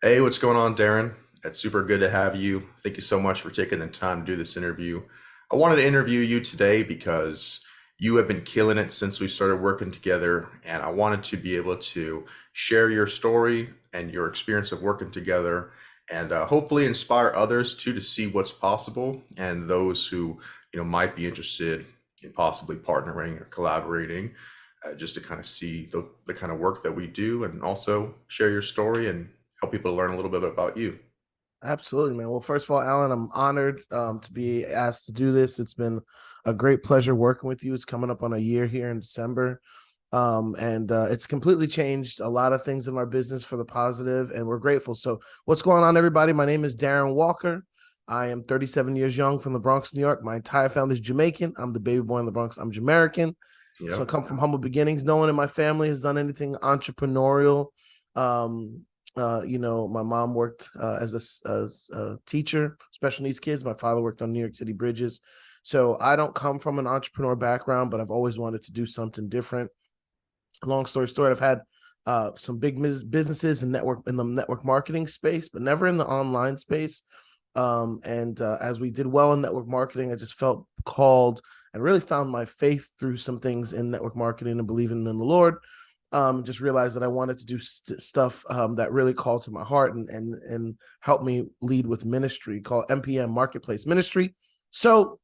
Hey, what's going on, Darren? It's super good to have you. Thank you so much for taking the time to do this interview. I wanted to interview you today because you have been killing it since we started working together, and I wanted to be able to share your story and your experience of working together, and hopefully inspire others too to see what's possible, and those who might be interested in possibly partnering or collaborating, just to kind of see the kind of work that we do, and also share your story and help people to learn a little bit about you. Absolutely, man. Well, first of all, Alan, I'm honored to be asked to do this. It's been a great pleasure working with you. It's coming up on a year here in December. And it's completely changed a lot of things in our business for the positive, and we're grateful. So, what's going on, everybody? My name is Derron Walker. I am 37 years young from the Bronx, New York. My entire family is Jamaican. I'm the baby boy in the Bronx. I'm Jamaican. So, I Yep. come from humble beginnings. No one in my family has done anything entrepreneurial. Um, my mom worked as a teacher, special needs kids. My father worked on New York City bridges. So I don't come from an entrepreneur background, but I've always wanted to do something different. Long story short, I've had some big businesses and network in the network marketing space, but never in the online space. And as we did well in network marketing, I just felt called and really found my faith through some things in network marketing and believing in the Lord. Just realized that I wanted to do stuff that really called to my heart and help me lead with ministry called MPM Marketplace Ministry. So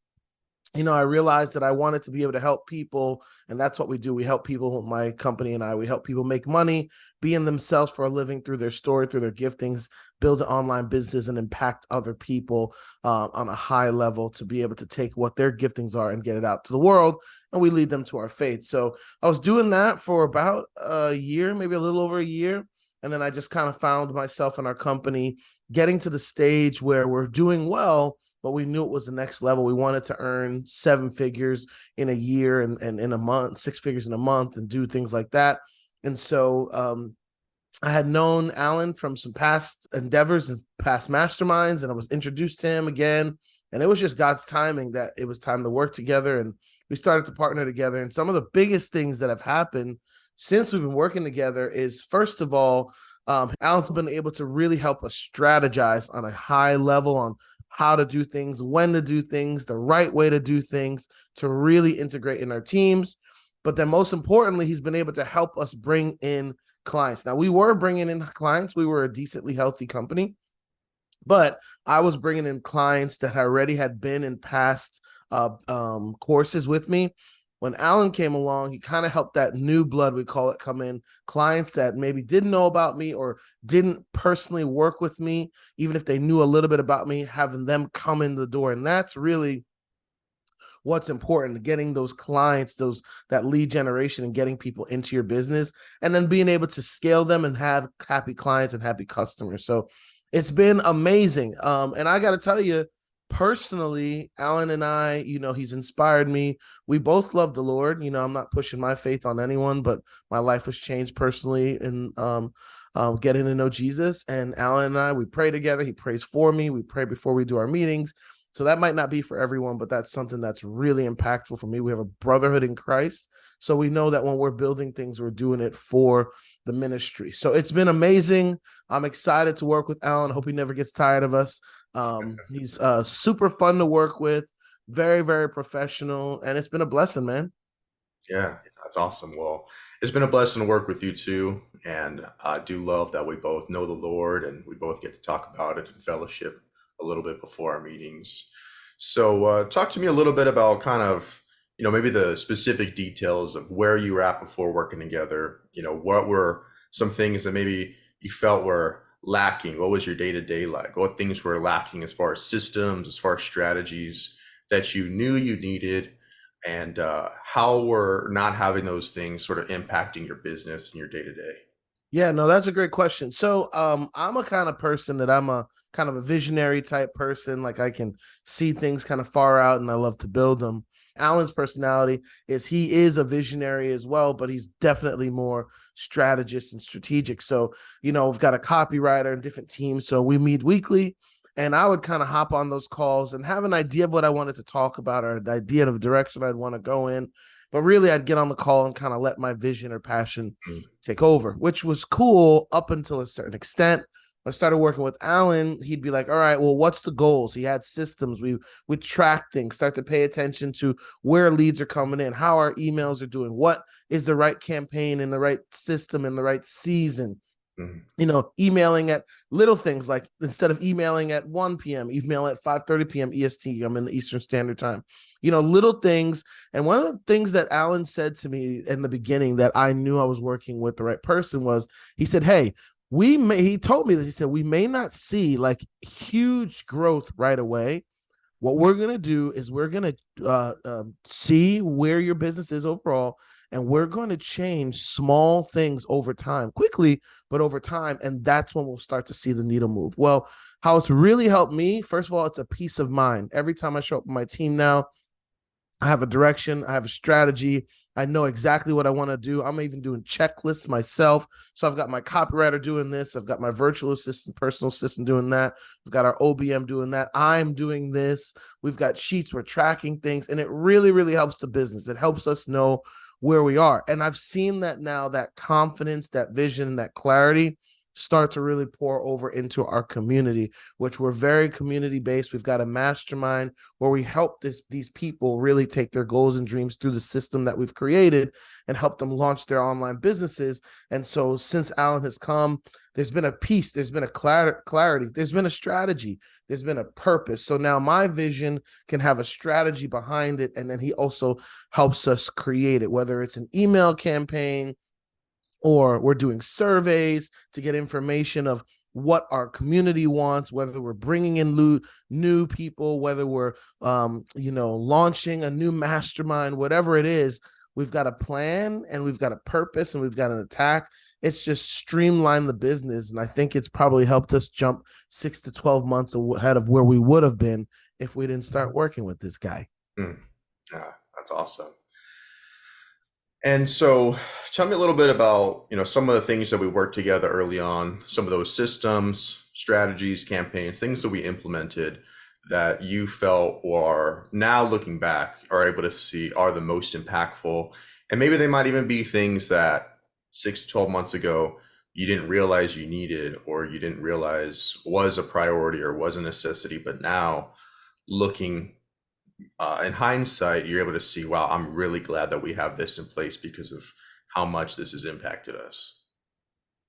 I realized that I wanted to be able to help people, and that's what we do. We help people, my company and I, we help people make money, be in themselves for a living through their story, through their giftings, build an online business and impact other people on a high level to be able to take what their giftings are and get it out to the world. And we lead them to our faith. So I was doing that for about a year, maybe a little over a year. And then I just kind of found myself in our company getting to the stage where we're doing well, but we knew it was the next level. We wanted to earn seven figures in a year and in a month, six figures in a month, and do things like that. And so I had known Alan from some past endeavors and past masterminds, and I was introduced to him again. And it was just God's timing that it was time to work together. And we started to partner together. And some of the biggest things that have happened since we've been working together is, first of all, Alan's been able to really help us strategize on a high level on how to do things, when to do things, the right way to do things to really integrate in our teams. But then most importantly, he's been able to help us bring in clients. Now, we were bringing in clients. We were a decently healthy company, but I was bringing in clients that already had been in past courses with me. When Alan came along, he kind of helped that new blood, we call it, come in, clients that maybe didn't know about me or didn't personally work with me, even if they knew a little bit about me, having them come in the door. And that's really what's important, getting those clients, those that lead generation and getting people into your business, and then being able to scale them and have happy clients and happy customers. So it's been amazing. And I got to tell you, personally, Alan and I, he's inspired me. We both love the Lord. I'm not pushing my faith on anyone, but my life was changed personally in getting to know Jesus. And Alan and I, we pray together. He prays for me. We pray before we do our meetings. So that might not be for everyone, but that's something that's really impactful for me. We have a brotherhood in Christ. So we know that when we're building things, we're doing it for the ministry. So it's been amazing. I'm excited to work with Alan. I hope he never gets tired of us. He's super fun to work with, very, very professional, and it's been a blessing, man. Yeah, that's awesome. Well, it's been a blessing to work with you too. And I do love that we both know the Lord and we both get to talk about it and fellowship a little bit before our meetings. So, talk to me a little bit about kind of, maybe the specific details of where you were at before working together. What were some things that maybe you felt were lacking? What was your day to day like? What things were lacking as far as systems, as far as strategies that you knew you needed? And how were not having those things sort of impacting your business and your day to day? Yeah, no, that's a great question. So, I'm a kind of person that I'm a kind of a visionary type person. Like I can see things kind of far out and I love to build them. Alan's personality is he is a visionary as well, but he's definitely more strategist and strategic. So, we've got a copywriter and different teams. So we meet weekly and I would kind of hop on those calls and have an idea of what I wanted to talk about or an idea of the direction I'd want to go in. But really, I'd get on the call and kind of let my vision or passion Mm. take over, which was cool up until a certain extent. I started working with Alan, he'd be like, all right, well, what's the goals? He had systems. We track things, start to pay attention to where leads are coming in, how our emails are doing, what is the right campaign in the right system in the right season. Mhm. Emailing at little things like instead of emailing at 1 p.m., email at 5:30 p.m. EST. I'm in the Eastern Standard Time. Little things. And one of the things that Alan said to me in the beginning that I knew I was working with the right person was he said, hey, he told me that he said, we may not see like huge growth right away. What we're going to do is we're going to see where your business is overall, and we're going to change small things over time, quickly, but over time. And that's when we'll start to see the needle move. Well, how it's really helped me, first of all, it's a peace of mind. Every time I show up with my team now, I have a direction, I have a strategy. I know exactly what I want to do. I'm even doing checklists myself. So I've got my copywriter doing this. I've got my virtual assistant, personal assistant doing that. We've got our OBM doing that. I'm doing this. We've got sheets. We're tracking things. And it really, really helps the business. It helps us know where we are. And I've seen that now, that confidence, that vision, that clarity start to really pour over into our community, which we're very community based. We've got a mastermind where we help these people really take their goals and dreams through the system that we've created and help them launch their online businesses. And so since Alan has come, there's been a peace, there's been a clarity, there's been a strategy, there's been a purpose. So now my vision can have a strategy behind it. And then he also helps us create it, whether it's an email campaign, or we're doing surveys to get information of what our community wants, whether we're bringing in new people, whether we're launching a new mastermind, whatever it is. We've got a plan and we've got a purpose and we've got an attack. It's just streamlined the business, and I think it's probably helped us jump 6 to 12 months ahead of where we would have been if we didn't start working with this guy. Mm. Yeah, that's awesome. And so tell me a little bit about, some of the things that we worked together early on, some of those systems, strategies, campaigns, things that we implemented that you felt or now looking back are able to see are the most impactful. And maybe they might even be things that 6 to 12 months ago you didn't realize you needed or you didn't realize was a priority or was a necessity, but now looking in hindsight, you're able to see, wow, I'm really glad that we have this in place because of how much this has impacted us.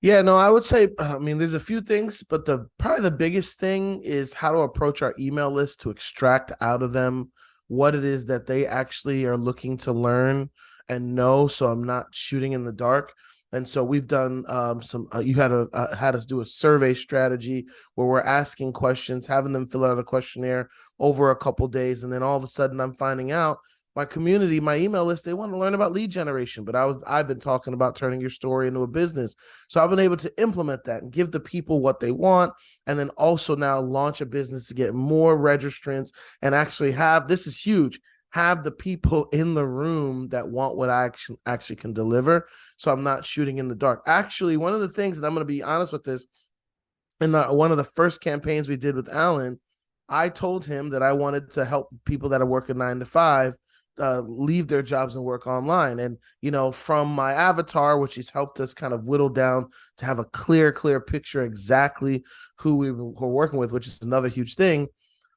Yeah, no, I would say, there's a few things, but probably the biggest thing is how to approach our email list to extract out of them what it is that they actually are looking to learn and know. So I'm not shooting in the dark. And so we've done you had us do a survey strategy where we're asking questions, having them fill out a questionnaire over a couple days. And then all of a sudden I'm finding out my community, my email list, they want to learn about lead generation, but I've been talking about turning your story into a business. So I've been able to implement that and give the people what they want, and then also now launch a business to get more registrants and actually this is huge, have the people in the room that want what I actually can deliver. So I'm not shooting in the dark. Actually, one of the things, and I'm going to be honest with this, in one of the first campaigns we did with Alan, I told him that I wanted to help people that are working 9 to 5 leave their jobs and work online. And, from my avatar, which has helped us kind of whittle down to have a clear picture exactly who we were working with, which is another huge thing.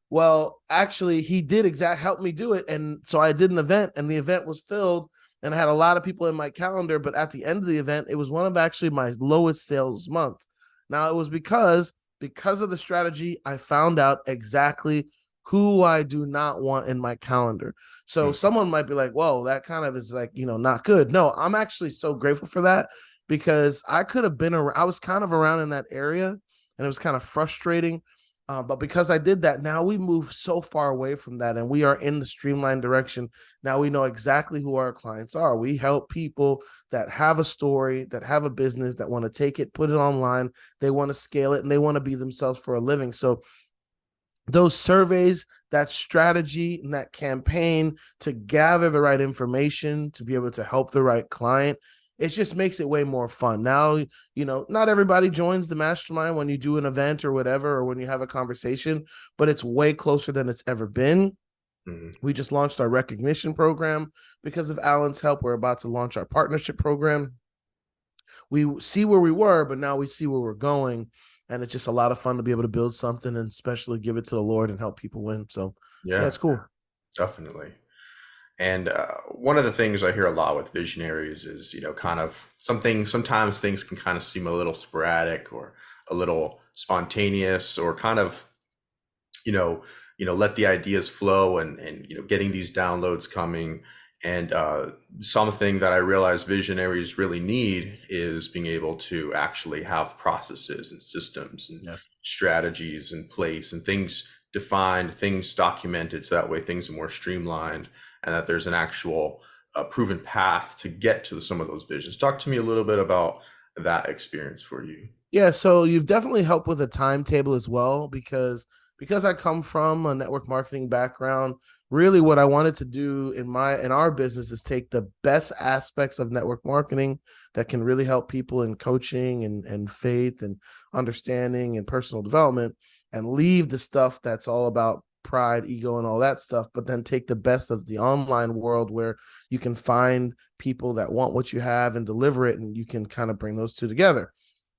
Well, actually, he did help me do it. And so I did an event, and the event was filled, and I had a lot of people in my calendar. But at the end of the event, it was one of actually my lowest sales months. Now, it was because of the strategy, I found out exactly who I do not want in my calendar. So Mm. someone might be like, whoa, that kind of is like, not good. No, I'm actually so grateful for that, because I could have been around, I was kind of around in that area, and it was kind of frustrating. But because I did that, now we move so far away from that, and we are in the streamlined direction. Now we know exactly who our clients are. We help people that have a story, that have a business, that want to take it, put it online. They want to scale it, and they want to be themselves for a living. So those surveys, that strategy, and that campaign to gather the right information to be able to help the right client, it just makes it way more fun. Now, not everybody joins the mastermind when you do an event or whatever, or when you have a conversation, but it's way closer than it's ever been. Mm-hmm. We just launched our recognition program because of Alan's help. We're about to launch our partnership program. We see where we were, but now we see where we're going. And it's just a lot of fun to be able to build something and especially give it to the Lord and help people win. So yeah, Yeah, it's cool. definitely. And one of the things I hear a lot with visionaries is, kind of something, sometimes things can kind of seem a little sporadic or a little spontaneous or kind of, you know, let the ideas flow and, getting these downloads coming. And something that I realize visionaries really need is being able to actually have processes and systems and Yeah. strategies in place and things defined, things documented, so that way things are more streamlined and that there's an actual proven path to get to some of those visions. Talk to me a little bit about that experience for you. Yeah, so you've definitely helped with a timetable as well because I come from a network marketing background. Really, what I wanted to do in our business is take the best aspects of network marketing that can really help people in coaching and faith and understanding and personal development, and leave the stuff that's all about pride, ego, and all that stuff, but then take the best of the online world where you can find people that want what you have and deliver it, and you can kind of bring those two together.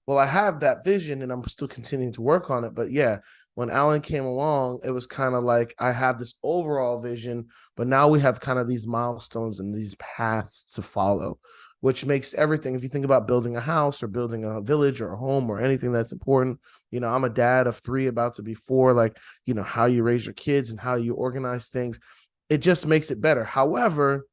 Well, I have that vision and I'm still continuing to work on it. But yeah, when Alan came along, it was kind of like I have this overall vision, but now we have kind of these milestones and these paths to follow, which makes everything. If you think about building a house or building a village or a home or anything that's important, I'm a dad of 3, about to be 4, like, how you raise your kids and how you organize things, it just makes it better. However,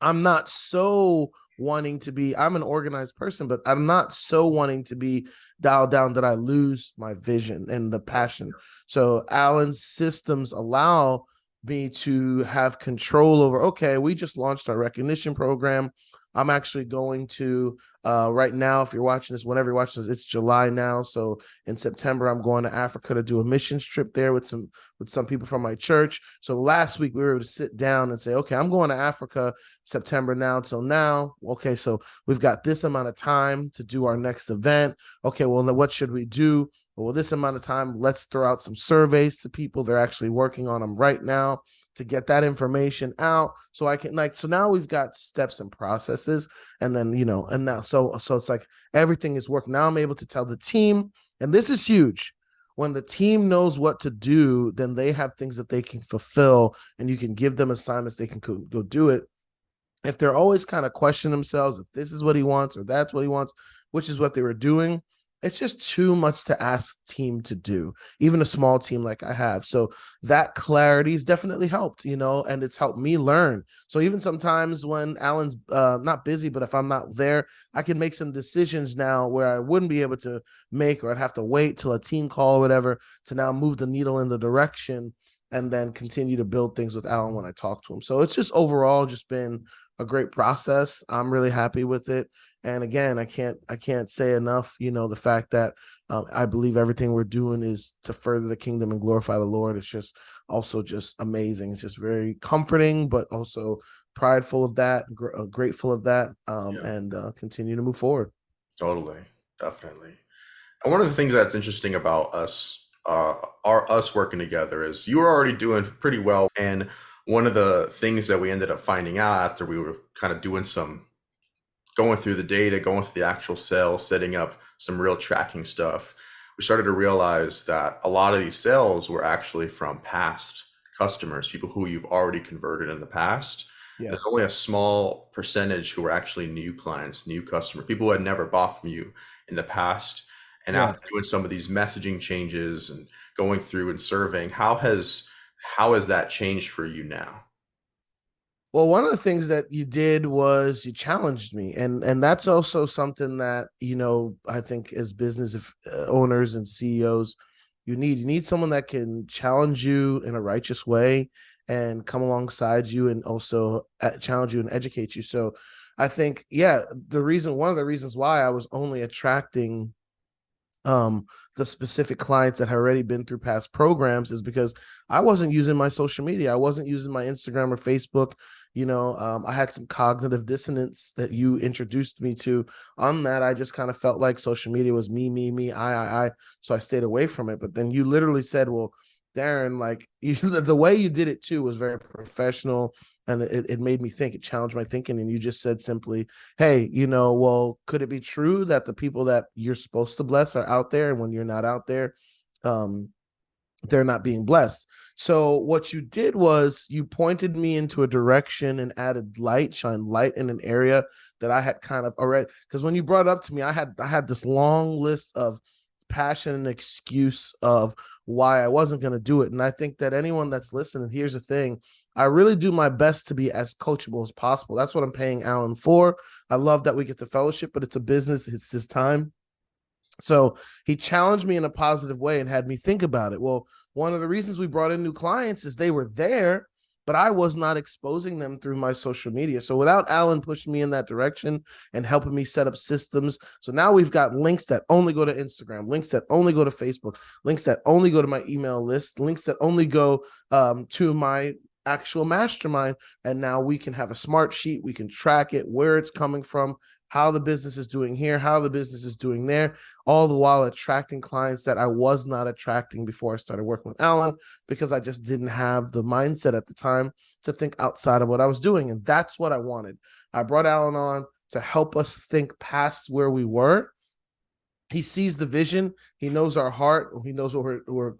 I'm not so wanting to be, I'm an organized person, but I'm not so wanting to be dialed down that I lose my vision and the passion. So Alan's systems allow me to have control over, okay, we just launched our recognition program. I'm actually going to right now, if you're watching this, whenever you're watching this, it's July now. So in September, I'm going to Africa to do a missions trip there with some people from my church. So last week we were able to sit down and say, okay, I'm going to Africa September now till now. Okay, so we've got this amount of time to do our next event. Okay, well, what should we do? Well, this amount of time, let's throw out some surveys to people. They're actually working on them right now to get that information out so I can, like, so now we've got steps and processes, and then and now so it's like everything is working. Now I'm able to tell the team, and this is huge. When the team knows what to do, then they have things that they can fulfill, and you can give them assignments, they can go do it. If they're always kind of questioning themselves if this is what he wants or that's what he wants, which is what they were doing, it's just too much to ask team to do, even a small team like I have. So that clarity has definitely helped, and it's helped me learn. So even sometimes when Alan's not busy, but if I'm not there, I can make some decisions now where I wouldn't be able to make, or I'd have to wait till a team call or whatever to now move the needle in the direction and then continue to build things with Alan when I talk to him. So it's just overall just been a great process. I'm really happy with it. And again, I can't say enough, the fact that I believe everything we're doing is to further the kingdom and glorify the Lord. It's just also just amazing. It's just very comforting, but also prideful of that, grateful of that, Yeah, and continue to move forward. totally, definitely. And one of the things that's interesting about us, us working together, is you were already doing pretty well. And one of the things that we ended up finding out after we were kind of doing some going through the data, going through the actual sales, setting up some real tracking stuff, we started to realize that a lot of these sales were actually from past customers, people who you've already converted in the past. Yeah. There's only a small percentage who were actually new clients, new customers, people who had never bought from you in the past. And Yeah. after doing some of these messaging changes and going through and surveying, how has that changed for you now? Well, one of the things that you did was you challenged me, and that's also something that I think as business owners and CEOs, you need someone that can challenge you in a righteous way and come alongside you and also challenge you and educate you. So, I think one of the reasons why I was only attracting the specific clients that had already been through past programs is because I wasn't using my social media. I wasn't using my Instagram or Facebook. I had some cognitive dissonance that you introduced me to. On that, I just kind of felt like social media was me, I. So I stayed away from it. But then you literally said, well, Derron, like the way you did it too was very professional. and it made me think. It challenged my thinking. And you just said simply, hey, well, could it be true that the people that you're supposed to bless are out there, and when you're not out there, um, they're not being blessed? So what you did was you pointed me into a direction and added light, shine light in an area that I had kind of already. Because when you brought it up to me, I had this long list of passion and excuse of why I wasn't going to do it. And I think that anyone that's listening, here's the thing: I really do my best to be as coachable as possible. That's what I'm paying Alan for. I love that we get to fellowship, but it's a business. It's his time. So he challenged me in a positive way and had me think about it. Well, one of the reasons we brought in new clients is they were there, but I was not exposing them through my social media. So without Alan pushing me in that direction and helping me set up systems, so now we've got links that only go to Instagram, links that only go to Facebook, links that only go to my email list, links that only go to my actual mastermind. And now we can have a smart sheet. We can track it, where it's coming from, how the business is doing here, how the business is doing there, all the while attracting clients that I was not attracting before I started working with Alan, because I just didn't have the mindset at the time to think outside of what I was doing. And that's what I wanted. I brought Alan on to help us think past where we were. He sees the vision. He knows our heart. He knows what we're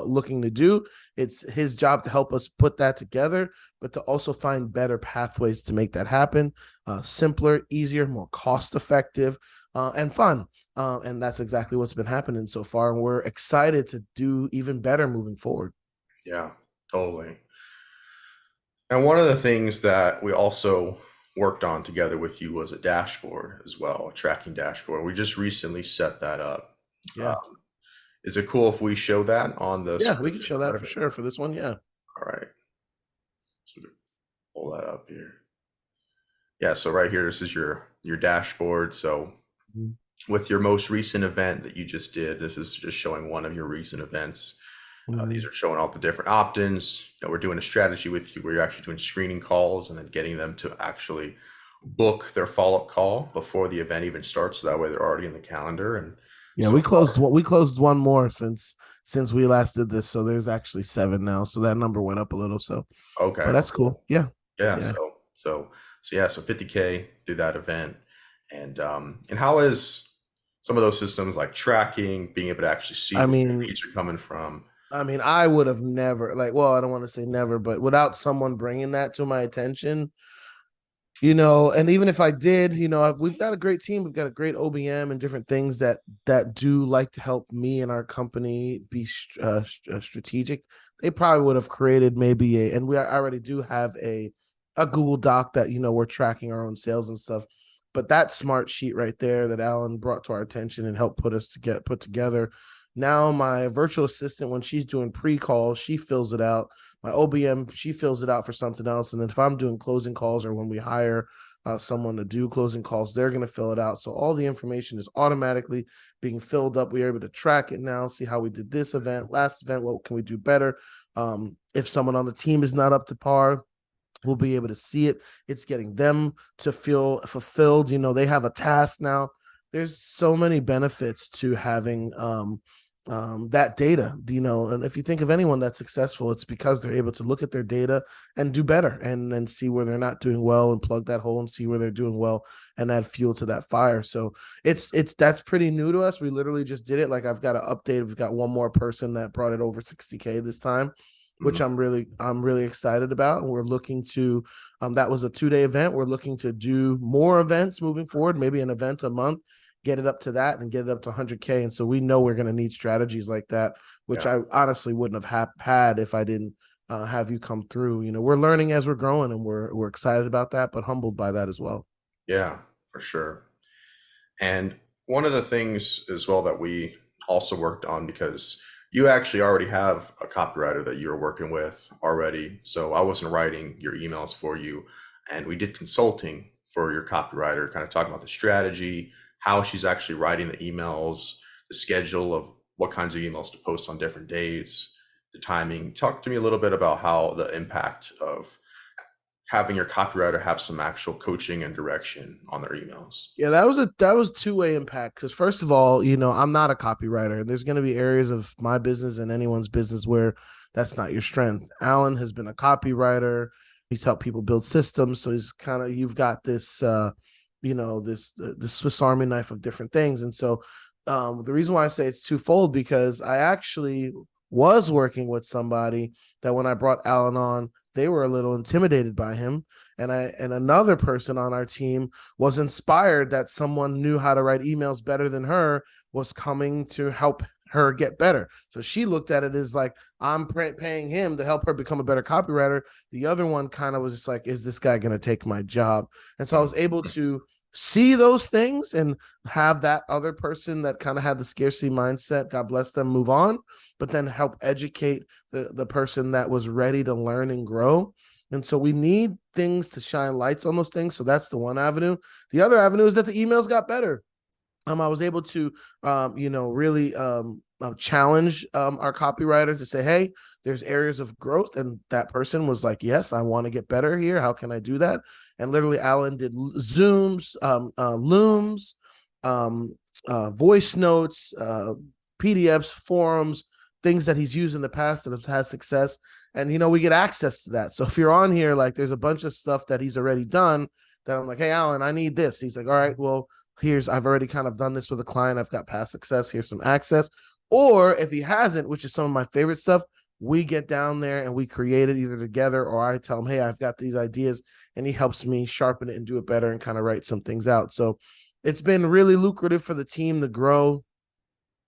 looking to do. It's his job to help us put that together, but to also find better pathways to make that happen. Simpler, easier, more cost-effective, and fun. And that's exactly what's been happening so far. And we're excited to do even better moving forward. Yeah, totally. And one of the things that we also worked on together with you was a dashboard as well, a tracking dashboard. We just recently set that up. Yeah. Is it cool if we show that on the Yeah, screen? we can show that for sure for this one. Yeah. All right. So pull that up here. Yeah, so right here, this is your dashboard. So with your most recent event that you just did, this is just showing one of your recent events. These are showing all the different opt-ins. We're doing a strategy with you where you're actually doing screening calls and then getting them to actually book their follow-up call before the event even starts. So that way they're already in the calendar. And yeah, so we closed one more since we last did this. So there's actually 7 now. So that number went up a little. So okay, but that's cool. Yeah. yeah. Yeah. So yeah, so 50K through that event. And how is some of those systems like tracking, being able to actually see where leads are coming from? I would have never, well, I don't want to say never, but without someone bringing that to my attention, and even if I did, we've got a great team. We've got a great OBM and different things that do like to help me and our company be strategic. They probably would have created maybe and we already do have a Google Doc that, we're tracking our own sales and stuff. But that smart sheet right there that Alan brought to our attention and helped put together. Now my virtual assistant, when she's doing pre-calls, she fills it out. My OBM, she fills it out for something else. And then if I'm doing closing calls, or when we hire someone to do closing calls, they're going to fill it out. So all the information is automatically being filled up. We're able to track it now, see how we did this event, last event, what can we do better? If someone on the team is not up to par, we'll be able to see it. It's getting them to feel fulfilled. They have a task now. There's so many benefits to having that data, and if you think of anyone that's successful, it's because they're able to look at their data and do better, and then see where they're not doing well and plug that hole, and see where they're doing well and add fuel to that fire. So that's pretty new to us. We literally just did it. Like, I've got to update. We've got one more person that brought it over 60K this time, which I'm really excited about. And we're looking to, that was a 2-day event. We're looking to do more events moving forward, maybe an event a month, get it up to that and get it up to 100K. And so we know we're going to need strategies like that, which I honestly wouldn't have had if I didn't have you come through. We're learning as we're growing, and we're excited about that, but humbled by that as well. Yeah, for sure. And one of the things as well that we also worked on, because you actually already have a copywriter that you're working with already. So I wasn't writing your emails for you. And we did consulting for your copywriter, kind of talking about the strategy, how she's actually writing the emails, the schedule of what kinds of emails to post on different days, the timing. Talk to me a little bit about how the impact of having your copywriter have some actual coaching and direction on their emails. Yeah, that was 2-way impact. Because first of all, I'm not a copywriter, and there's going to be areas of my business and anyone's business where that's not your strength. Alan has been a copywriter. He's helped people build systems. So he's kind of, you've got this, the Swiss Army knife of different things. And so the reason why I say it's twofold, because I actually was working with somebody that when I brought Alan on, they were a little intimidated by him. And another person on our team was inspired that someone knew how to write emails better than her was coming to help her get better. So she looked at it as like, I'm paying him to help her become a better copywriter. The other one kind of was just like, is this guy going to take my job? And so I was able to see those things and have that other person that kind of had the scarcity mindset, God bless them, move on, but then help educate the person that was ready to learn and grow. And so we need things to shine lights on those things. So that's the one avenue. The other avenue is that the emails got better. I was able to, really challenge our copywriter to say, hey, there's areas of growth. And that person was like, yes, I want to get better here. How can I do that? And literally, Alan did Zooms, Looms, voice notes, PDFs, forums, things that he's used in the past that have had success. And, we get access to that. So if you're on here, like there's a bunch of stuff that he's already done that I'm like, hey, Alan, I need this. He's like, all right, well, I've already kind of done this with a client. I've got past success. Here's some access. Or if he hasn't, which is some of my favorite stuff, we get down there and we create it either together, or I tell him, hey, I've got these ideas, and he helps me sharpen it and do it better and kind of write some things out. So it's been really lucrative for the team to grow.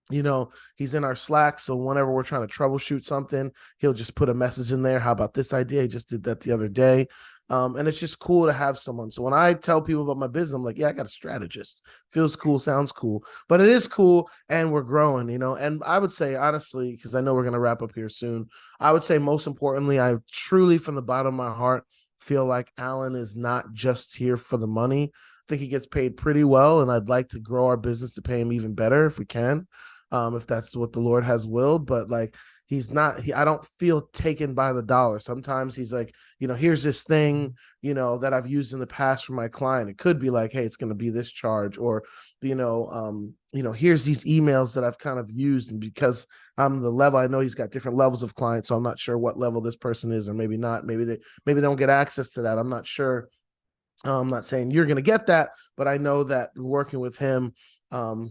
He's in our Slack. So whenever we're trying to troubleshoot something, he'll just put a message in there. How about this idea? He just did that the other day. And it's just cool to have someone. So when I tell people about my business, I'm like, yeah, I got a strategist. Feels cool, sounds cool, but it is cool. And we're growing, and I would say, honestly, because I know we're going to wrap up here soon, I would say most importantly, I truly from the bottom of my heart feel like Alan is not just here for the money. I think he gets paid pretty well, and I'd like to grow our business to pay him even better if we can. If that's what the Lord has willed, but like I don't feel taken by the dollar. Sometimes he's like, here's this thing, that I've used in the past for my client. It could be like, hey, it's going to be this charge, or, here's these emails that I've kind of used. And because I'm the level, I know he's got different levels of clients. So I'm not sure what level this person is, or maybe not. Maybe they don't get access to that. I'm not sure. I'm not saying you're going to get that, but I know that working with him,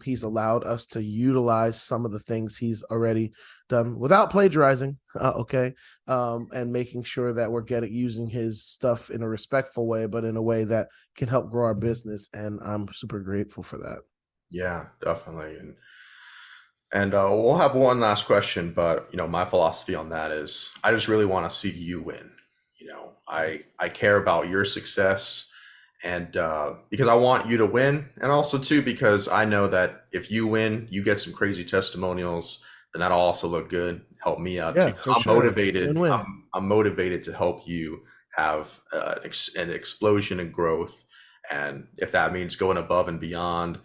he's allowed us to utilize some of the things he's already done without plagiarizing, and making sure that we're using his stuff in a respectful way, but in a way that can help grow our business. And I'm super grateful for that. Yeah, definitely. And we'll have one last question, but my philosophy on that is I just really want to see you win. I care about your success, and because I want you to win, and also too because I know that if you win, you get some crazy testimonials, and that'll also look good, help me out too. Yeah, for I'm sure. motivated. Win-win. I'm motivated to help you have an explosion in growth, and if that means going above and beyond,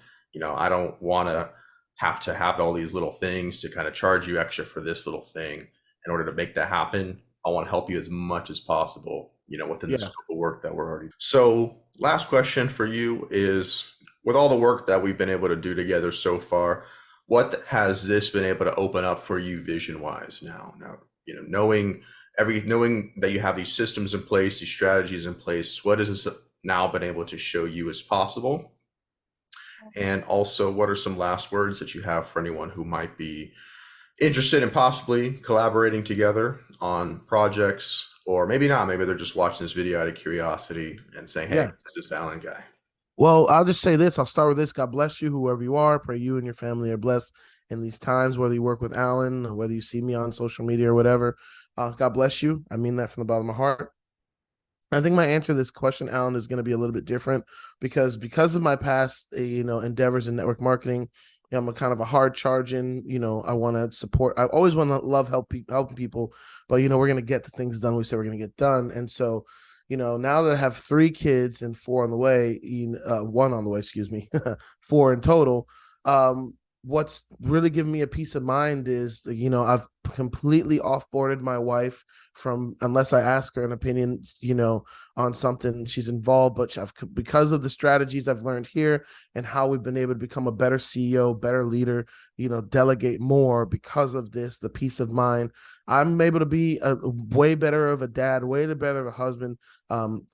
I don't want to have all these little things to kind of charge you extra for this little thing. In order to make that happen, I want to help you as much as possible, within the Yeah. scope of work that we're already. So last question for you is, with all the work that we've been able to do together so far, what has this been able to open up for you vision wise now? Knowing that you have these systems in place, these strategies in place, what has this now been able to show you is possible? And also, what are some last words that you have for anyone who might be interested in possibly collaborating together on projects, or maybe not? Maybe they're just watching this video out of curiosity and saying, hey, Yeah. this is Alan guy. Well, I'll just say this. I'll start with this. God bless you, whoever you are. Pray you and your family are blessed in these times, whether you work with Alan, or whether you see me on social media or whatever. God bless you. I mean that from the bottom of my heart. I think my answer to this question, Alan, is going to be a little bit different because of my past, endeavors in network marketing. I'm a kind of a hard charging, I want to support. I always want to love helping people, but we're going to get the things done we say we're going to get done. And so, now that I have 3 kids and 4 on the way, 1 on the way, excuse me, 4 in total. What's really given me a peace of mind is, I've completely offboarded my wife from, unless I ask her an opinion, on something she's involved. But because of the strategies I've learned here and how we've been able to become a better CEO, better leader, delegate more because of this, the peace of mind. I'm able to be a way better of a dad, way better of a husband,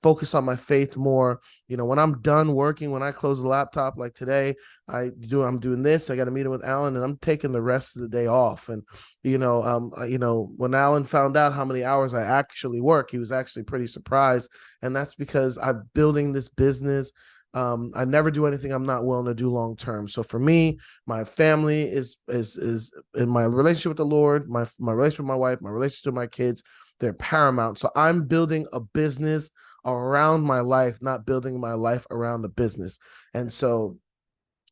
focus on my faith more. When I'm done working, when I close the laptop, like today, I'm doing this. I got a meeting with Alan, and I'm taking the rest of the day off. And when Alan found out how many hours I actually work, he was actually pretty surprised. And that's because I'm building this business. I never do anything I'm not willing to do long term. So for me, my family is in my relationship with the Lord, my relationship with my wife, my relationship with my kids, they're paramount. So I'm building a business around my life, not building my life around a business. And so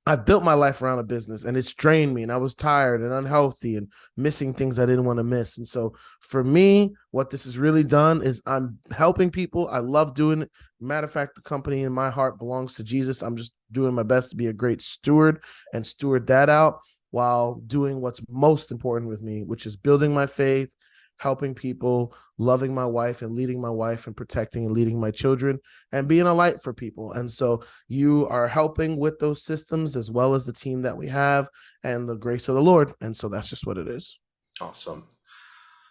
I've built my life around a business, and it's drained me, and I was tired and unhealthy and missing things I didn't want to miss. And so for me, what this has really done is I'm helping people. I love doing it. Matter of fact, the company in my heart belongs to Jesus. I'm just doing my best to be a great steward and steward that out while doing what's most important with me, which is building my faith, helping people, loving my wife and leading my wife, and protecting and leading my children, and being a light for people. And so you are helping with those systems as well as the team that we have and the grace of the Lord. And so that's just what it is. Awesome.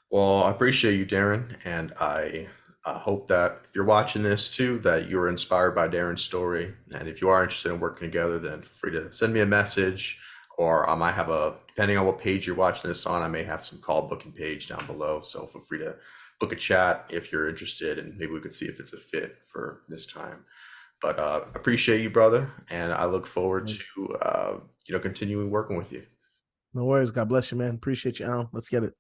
Well, I appreciate you, Derron, and I hope that if you're watching this too, that you were inspired by Darren's story. And if you are interested in working together, then feel free to send me a message, or I might have depending on what page you're watching this on, I may have some call booking page down below. So feel free to book a chat if you're interested, and maybe we could see if it's a fit for this time. But appreciate you, brother, and I look forward Thanks. to continuing working with you. No worries. God bless you, man. Appreciate you, Alan. Let's get it.